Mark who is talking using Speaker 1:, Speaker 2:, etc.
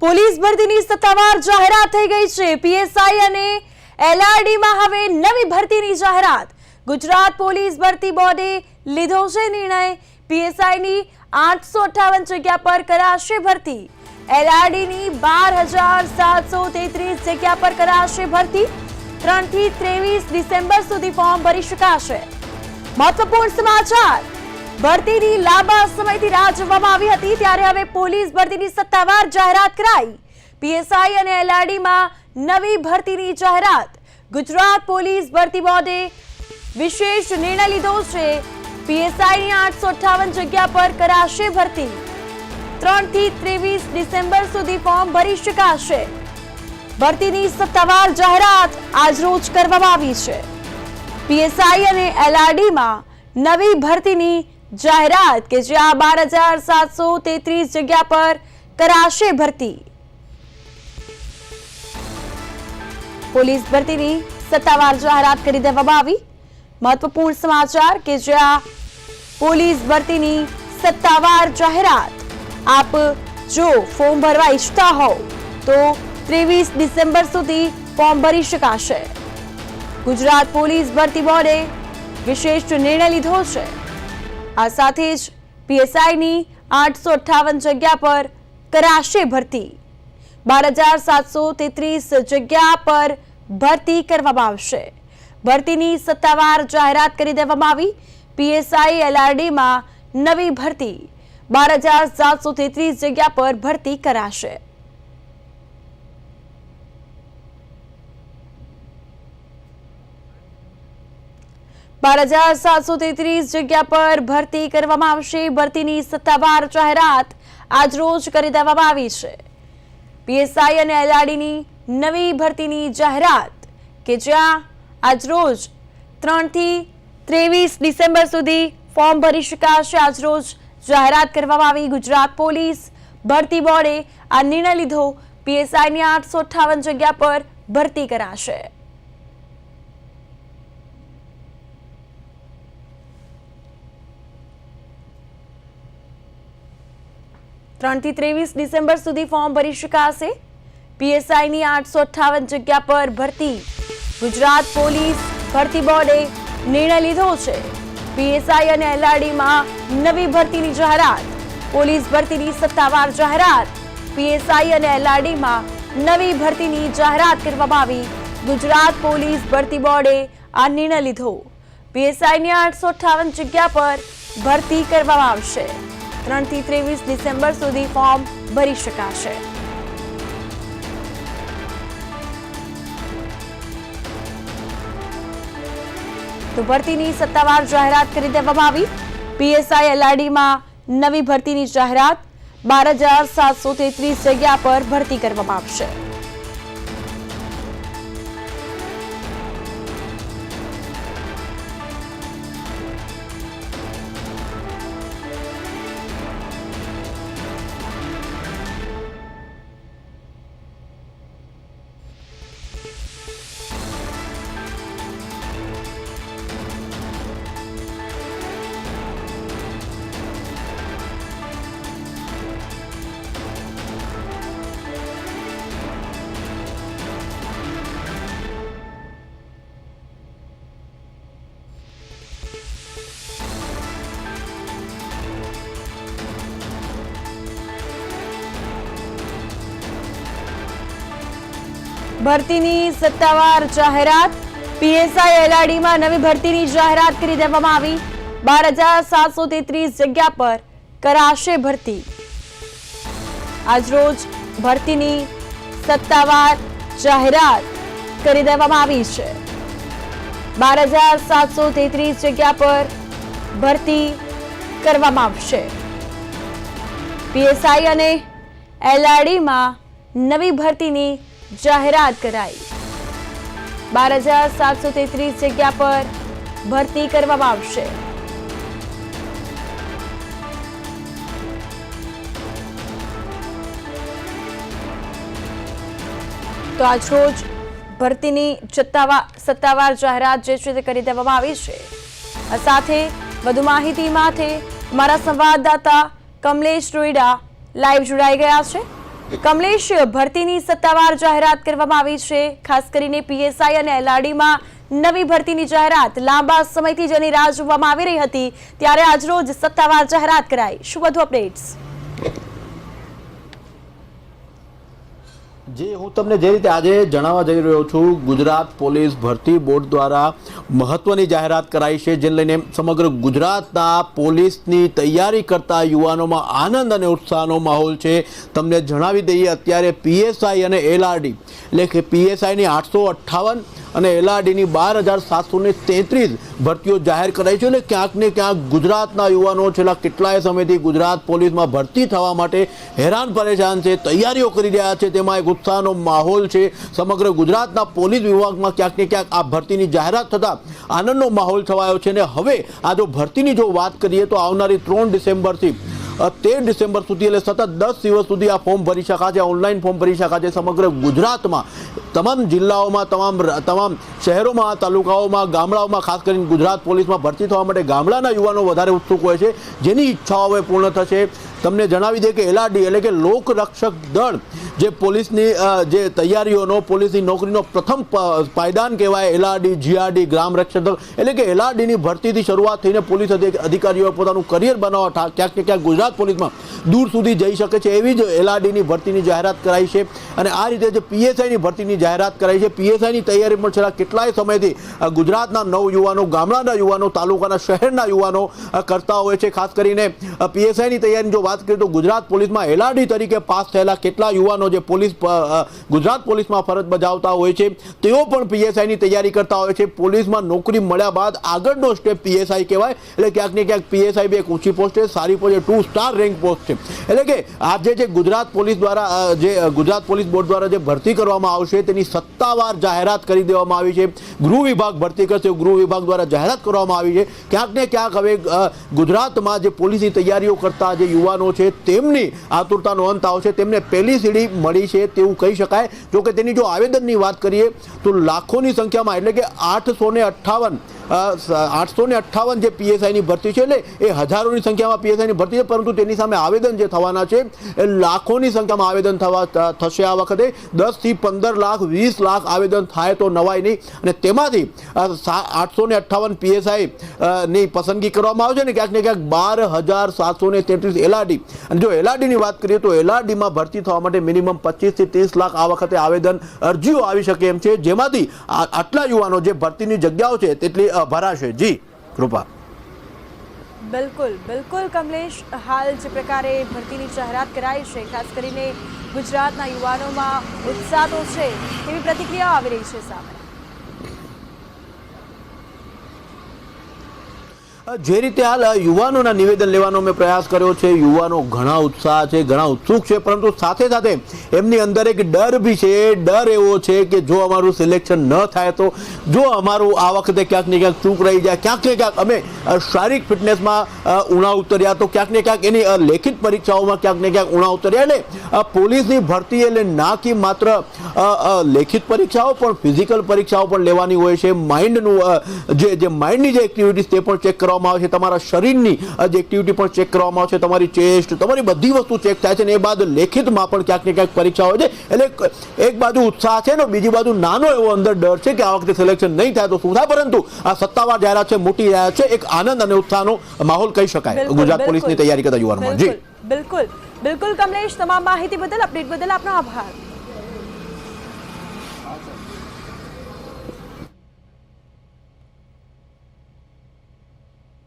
Speaker 1: Police ભરતીની સત્તાવાર જાહેરાત થઈ ગઈ છે। પીએસઆઈ અને એલઆરડીમાં હવે નવી ભરતીની જાહેરાત। ગુજરાત પોલીસ ભરતી બોર્ડે લીધો છે નિર્ણય। પીએસઆઈની 858 જગ્યા પર કરાશે ભરતી। એલઆરડીની 12,733 જગ્યા પર કરાશે ભરતી। 3 થી 23 ડિસેમ્બર સુધી ફોર્મ ભરી શકાશે। મહત્વપૂર્ણ સમાચાર, ભરતીની લાંબા સમયથી રાહ જોવામાં આવી હતી, ત્યારે હવે પોલીસ ભરતીની સત્તાવાર જાહેરાત કરાઈ। પીએસઆઈ અને એલઆરડીમાં નવી ભરતીની જાહેરાત। ગુજરાત પોલીસ ભરતી બોર્ડે વિશેષ નિર્ણય લીધો છે। પીએસઆઈની 858 જગ્યા પર કરાશે ભરતી। 3 થી 23 ડિસેમ્બર સુધી ફોર્મ ભરી શકાશે। ભરતીની સત્તાવાર જાહેરાત આજરોજ કરવામાં આવી છે। પીએસઆઈ અને એલઆરડીમાં નવી ભરતીની જાહેરાત કે જ્યાં 12,733 જગ્યા પર કરાશે ભરતી। પોલીસ ભરતીની સત્તાવાર જાહેરાત કરી દેવામાં આવી। મહત્વપૂર્ણ સમાચાર કે જ્યાં પોલીસ ભરતીની સત્તાવાર જાહેરાત। આપ જો ફોર્મ ભરવા ઈચ્છતા હો તો 23 ડિસેમ્બર સુધી ફોર્મ ભરી શકાશે। ગુજરાત પોલીસ ભરતી બોર્ડે વિશેષ નિર્ણય લીધો છે। આ સાથે જ પીએસઆઈની 858 જગ્યા પર કરાશે ભરતી। 12,733 જગ્યા પર ભરતી કરવામાં આવશે। ભરતીની સત્તાવાર જાહેરાત કરી દેવામાં આવી। પીએસઆઈ એલઆરડીમાં નવી ભરતી 12,733 જગ્યા પર ભરતી કરાશે। બાર 733 જગ્યા પર ભરતી કરવામાં આવશે। ભરતીની સત્તાવાર જાહેરાત આજરોજ કરી દેવામાં આવી છે। પીએસઆઈ અને એલઆરડીની નવી ભરતીની જાહેરાત કે જ્યાં આજરોજ 3 થી 23 ડિસેમ્બર સુધી ફોર્મ ભરી શકાશે। આજરોજ જાહેરાત કરવામાં આવી। ગુજરાત પોલીસ ભરતી બોર્ડે આ નિર્ણય લીધો। પીએસઆઈની 858 જગ્યા પર ભરતી કરાશે। 3 થી 23 ડિસેમ્બર સુધી ફોર્મ ભરી શકાશે। પીએસઆઈની 858 જગ્યા પર ભરતી। ગુજરાત પોલીસ ભરતી બોર્ડે નિર્ણય લીધો છે। પીએસઆઈ અને એલઆરડીમાં નવી ભરતીની જાહેરાત। પોલીસ ભરતીની સત્તાવાર જાહેરાત। પીએસઆઈ અને એલઆરડીમાં નવી ભરતીની જાહેરાત કરવામાં આવી। ગુજરાત પોલીસ ભરતી બોર્ડે આ નિર્ણય લીધો। પીએસઆઈની 858 જગ્યા પર ભરતી કરવામાં આવશે। 3 થી 23 ડિસેમ્બર સુધી ફોર્મ ભરી શકાશે। તો ભરતીની સત્તાવાર જાહેરાત કરી દેવામાં આવી। પીએસઆઈ એલઆરડીમાં નવી ભરતીની જાહેરાત। 12,733 જગ્યા પર ભરતી કરવામાં આવશે। ભરતીની સત્તાવાર જાહેરાત। પીએસઆઈ એલઆરડીમાં નવી ભરતીની જાહેરાત કરી દેવામાં આવી। 12,733 જગ્યા પર કરાશે ભરતી। આજરોજ ભરતીની સત્તાવાર જાહેરાત કરી દેવામાં આવી છે। 12,733 જગ્યા પર ભરતી કરવામાં આવશે। પીએસઆઈ અને એલઆરડીમાં નવી ભરતીની જાહેરાત કરાઈ। 12,733 જગ્યા પર ભરતી કરવામાં આવશે। તો આજરોજ ભરતીની સત્તાવાર જાહેરાત જે છે તે કરી દેવામાં આવી છે। આ સાથે વધુ માહિતી માટે અમારા સંવાદદાતા કમલેશ રોયડા લાઈવ જોડાઈ ગયા છે। કમલેશ, ભરતીની સત્તાવાર જાહેરાત કરવામાં આવી છે. ખાસ કરીને પીએસઆઈ અને એલઆરડીમાં નવી ભરતીની જાહેરાત લાંબા સમયથી જેની રાહ જોવામાં આવી રહી હતી, ત્યારે આજરોજ સત્તાવાર જાહેરાત કરાઈ. શું વધુ અપડેટ્સ?
Speaker 2: જે હું તમને જે રીતે આજે જણાવવા જઈ રહ્યો છું, ગુજરાત પોલીસ ભરતી બોર્ડ દ્વારા મહત્વની જાહેરાત કરાઈ છે, જેને લઈને સમગ્ર ગુજરાતના પોલીસની તૈયારી કરતા યુવાનોમાં આનંદ અને ઉત્સાહનો માહોલ છે. તમને જણાવી દઈએ, અત્યારે પીએસઆઈ અને એલઆરડી એટલે કે પીએસઆઈની 858 અને એલઆરડીની 12,733 ભરતીઓ જાહેર કરાઈ છે. એટલે ક્યાંક ને ક્યાંક ગુજરાતના યુવાનો છેલ્લા કેટલાય સમયથી ગુજરાત પોલીસમાં ભરતી થવા માટે હેરાન પરેશાન છે, તૈયારીઓ કરી રહ્યા છે. તેમાં એક ઉત્સાહનો માહોલ છે. સમગ્ર ગુજરાતના પોલીસ વિભાગમાં ક્યાંક ને ક્યાંક આ ભરતીની જાહેરાત થતાં આનંદનો માહોલ છવાયો છે. અને હવે આ જો ભરતીની જો વાત કરીએ તો આવનારી 3 ડિસેમ્બરથી 13 ડિસેમ્બર સુધી એટલે સતત 10 દિવસ સુધી આ ફોર્મ ભરી શકાશે, ઓનલાઈન ફોર્મ ભરી શકાશે. સમગ્ર ગુજરાતમાં તમામ જિલ્લાઓમાં, તમામ શહેરોમાં, તાલુકાઓમાં, ગામડાઓમાં, ખાસ કરીને ગુજરાત પોલીસમાં ભરતી થવા માટે ગામડાના યુવાનો વધારે ઉત્સુક હોય છે, જેની ઈચ્છાઓ હવે પૂર્ણ થશે. તમને જણાવી દે કે એલઆરડી એટલે કે લોકરક્ષક દળ જે પોલીસની જે તૈયારીઓનો, પોલીસની નોકરીનો પ્રથમ પાયદાન કહેવાય. એલઆરડી, જીઆરડી, ગ્રામ રક્ષક દળ એટલે કે એલઆરડીની ભરતીથી શરૂઆત થઈને પોલીસ અધિકારીઓએ પોતાનું કરિયર બનાવવા ક્યાંક ને ક્યાંક ગુજરાત પોલીસમાં દૂર સુધી જઈ શકે છે, એવી જ એલઆરડીની ભરતીની જાહેરાત કરાઈ છે. અને આ રીતે જે પીએસઆઈની ભરતીની જાહેરાત કરાઈ છે, પીએસઆઈની તૈયારી પણ છેલ્લા કેટલાય સમયથી ગુજરાતના નવ યુવાનો, ગામડાના યુવાનો, તાલુકાના, શહેરના યુવાનો કરતા હોય છે. ખાસ કરીને પીએસઆઈની તૈયારીની જો વાત કરીએ તો ગુજરાત પોલીસમાં એલઆરડી તરીકે પાસ થયેલા કેટલા યુવાનો જે ગુજરાત પોલીસમાં ફરજ બજાવતા હોય છે, તેઓ પણ પીએસઆઈની તૈયારી કરતા હોય છે. પોલીસમાં નોકરી મળ્યા બાદ આગળનો સ્ટેપ પીએસઆઈ કહેવાય. એટલે ક્યાંક ને ક્યાંક પીએસઆઈ બી એક ઊંચી પોસ્ટ છે, સારી પોસ્ટ છે, 2 સ્ટાર રેન્ક પોસ્ટ છે. એટલે કે આજે જે ગુજરાત પોલીસ દ્વારા જે ગુજરાત પોલીસ બોર્ડ દ્વારા જે ભરતી કરવામાં આવશે તેની સત્તાવાર જાહેરાત કરી દેવામાં આવી છે. ગૃહ વિભાગ ભરતી કરશે, ગૃહ વિભાગ દ્વારા જાહેરાત કરવામાં આવી છે. ક્યાંક ને ક્યાંક હવે ગુજરાતમાં જે પોલીસની તૈયારીઓ કરતા જે યુવાનો છે તેમની આતુરતાનો અંત આવશે. તેમને પહેલી સીડી મળી છે તેવું કહી શકાય. જો કે તેની જો આવેદનની વાત કરીએ તો લાખોની સંખ્યામાં એટલે કે 858 જે પીએસઆઈની ભરતી છે, એટલે એ હજારોની સંખ્યામાં પીએસઆઈની ભરતી છે, પરંતુ તેની સામે આવેદન જે થવાના છે એ લાખોની સંખ્યામાં આવેદન થશે. આ વખતે 10 થી 15 લાખ, 20 લાખ આવેદન થાય તો નવાય નહીં. અને તેમાંથી 858 પીએસઆઈ ની પસંદગી કરવામાં આવશે ને ક્યાંક ને ક્યાંક 12,733 એલઆરડી. અને જો એલઆરડીની વાત કરીએ તો એલઆરડીમાં ભરતી થવા માટે મિનિમમ 25 થી 30 લાખ આ વખતે આવેદન અરજીઓ આવી શકે એમ છે, જેમાંથી આટલા યુવાનો જે ભરતીની જગ્યાઓ છે તેટલી ભરાશે. જી કૃપા.
Speaker 1: બિલકુલ કમલેશ, હાલ જે પ્રકારે ભરતીની જાહેરાત કરાઈ છે, ખાસ કરીને ગુજરાતના યુવાનોમાં ઉત્સાહ તો છે, એવી પ્રતિક્રિયા આવી રહી છે સામે.
Speaker 2: જે રીતે હાલ યુવાનોના નિવેદન લેવાનો મેં પ્રયાસ કર્યો છે, યુવાનો ઘણા ઉત્સાહ છે, ઘણા ઉત્સુક છે, પરંતુ સાથે સાથે એમની અંદર એક ડર બી છે. ડર એવો છે કે જો અમારું સિલેક્શન ન થાય તો, જો અમારું આ વખતે ક્યાંક ને ક્યાંક ચૂક રહી જાય, ક્યાંક ને ક્યાંક અમે શારીરિક ફિટનેસમાં ઉણા ઉતર્યા તો ક્યાંક ને ક્યાંક એની લેખિત પરીક્ષાઓમાં ક્યાંક ને ક્યાંક ઉણા ઉતર્યા. એટલે પોલીસની ભરતી એટલે ના કે માત્ર લેખિત પરીક્ષાઓ પણ ફિઝિકલ પરીક્ષાઓ પણ લેવાની હોય છે. માઇન્ડનું જે માઇન્ડની જે એક્ટિવિટીઝ તે પણ ચેક કરવામાં આવે છે, તમારા શરીરની જે એક્ટિવિટી પણ ચેક કરવામાં આવે છે, તમારી ચેસ્ટ, તમારી બધી વસ્તુ ચેક થાય છે. અને એ બાદ લેખિતમાં પણ ક્યાંક ને ક્યાંક પરીક્ષા હોય છે. એટલે એક બાજુ ઉત્સાહ છે ને બીજી બાજુ નાનો એવો અંદર ડર છે કે આ વખતે સિલેક્શન નહીં થાય તો શું થાય. પરંતુ આ સત્તાવાર જાહેરાત છે, મોટી જાહેરાત છે, એક આનંદ અને ઉત્સાહનો માહોલ કહી શકાય ગુજરાત પોલીસની તૈયારી કરતા યુવાનોમાં. જી
Speaker 1: બિલકુલ કમલેશ, તમામ માહિતી બદલ, અપડેટ બદલ આપનો આભાર.